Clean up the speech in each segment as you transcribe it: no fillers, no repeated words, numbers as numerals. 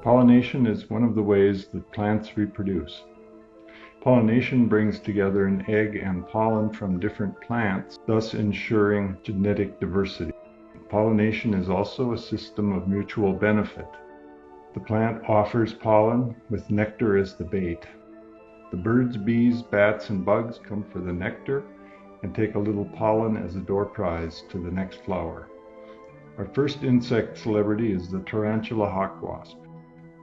Pollination is one of the ways that plants reproduce. Pollination brings together an egg and pollen from different plants, thus ensuring genetic diversity. Pollination is also a system of mutual benefit. The plant offers pollen with nectar as the bait. The birds, bees, bats, and bugs come for the nectar and take a little pollen as a door prize to the next flower. Our first insect celebrity is the Tarantula hawk wasp.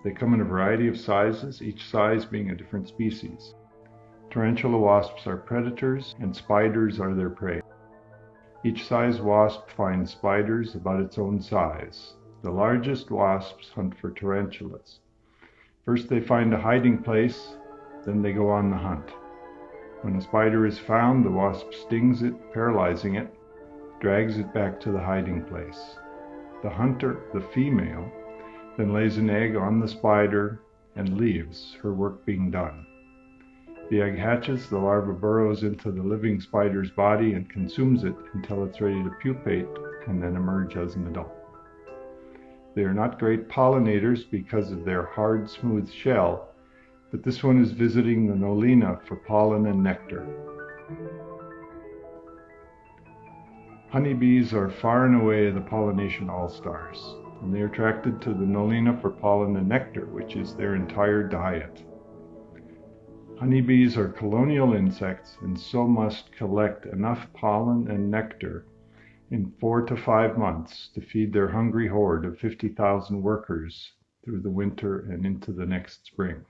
They come in a variety of sizes, each size being a different species. Tarantula wasps are predators and spiders are their prey. Each size wasp finds spiders about its own size. The largest wasps hunt for tarantulas. First they find a hiding place, then they go on the hunt. When a spider is found, the wasp stings it, paralyzing it, drags it back to the hiding place. The hunter, the female, then lays an egg on the spider and leaves, her work being done. The egg hatches, the larva burrows into the living spider's body and consumes it until it's ready to pupate and then emerge as an adult. They are not great pollinators because of their hard, smooth shell, but this one is visiting the nolina for pollen and nectar. Honeybees are far and away the pollination all-stars, and they are attracted to the nolina for pollen and nectar, which is their entire diet. Honeybees are colonial insects and so must collect enough pollen and nectar in 4 to 5 months to feed their hungry horde of 50,000 workers through the winter and into the next spring.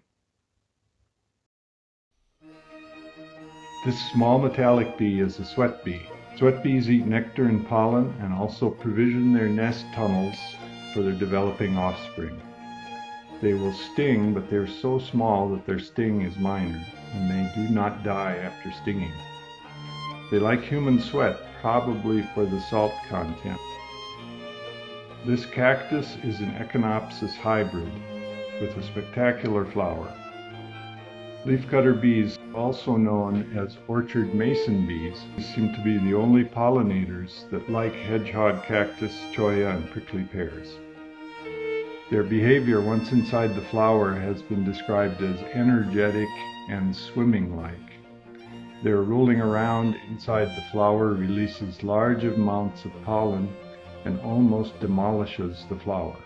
This small metallic bee is a sweat bee. Sweat bees eat nectar and pollen and also provision their nest tunnels for their developing offspring. They will sting, but they're so small that their sting is minor, and they do not die after stinging. They like human sweat, probably for the salt content. This cactus is an Echinopsis hybrid with a spectacular flower. Leafcutter bees, also known as orchard mason bees, seem to be the only pollinators that like hedgehog cactus, cholla, and prickly pears. Their behavior once inside the flower has been described as energetic and swimming-like. Their rolling around inside the flower releases large amounts of pollen and almost demolishes the flower.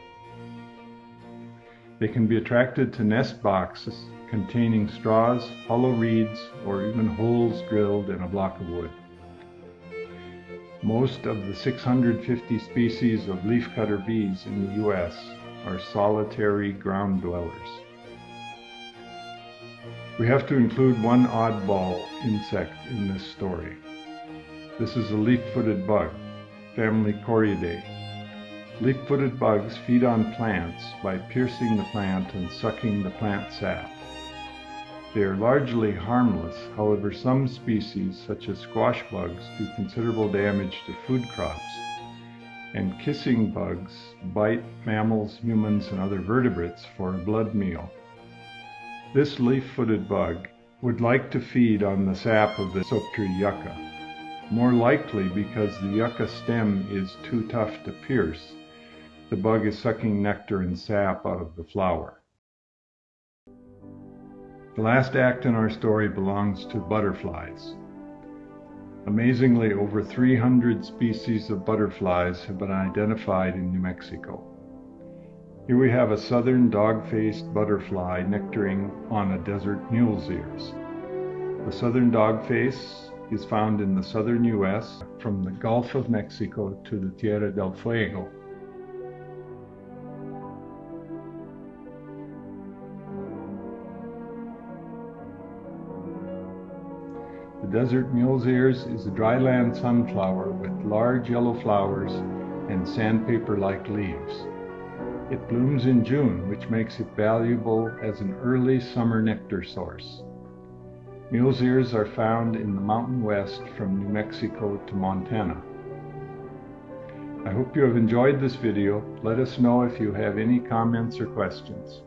They can be attracted to nest boxes containing straws, hollow reeds, or even holes drilled in a block of wood. Most of the 650 species of leafcutter bees in the U.S. are solitary ground dwellers. We have to include one oddball insect in this story. This is a leaf-footed bug, family Coriidae. Leaf-footed bugs feed on plants by piercing the plant and sucking the plant sap. They are largely harmless, however some species, such as squash bugs, do considerable damage to food crops, and kissing bugs bite mammals, humans, and other vertebrates for a blood meal. This leaf-footed bug would like to feed on the sap of the soap tree yucca, more likely because the yucca stem is too tough to pierce. The bug is sucking nectar and sap out of the flower. The last act in our story belongs to butterflies. Amazingly, over 300 species of butterflies have been identified in New Mexico. Here we have a southern dog-faced butterfly nectaring on a desert mule's ears. The southern dogface is found in the southern U.S. from the Gulf of Mexico to the Tierra del Fuego. The desert mule's ears is a dryland sunflower with large yellow flowers and sandpaper-like leaves. It blooms in June, which makes it valuable as an early summer nectar source. Mule's ears are found in the mountain west from New Mexico to Montana. I hope you have enjoyed this video. Let us know if you have any comments or questions.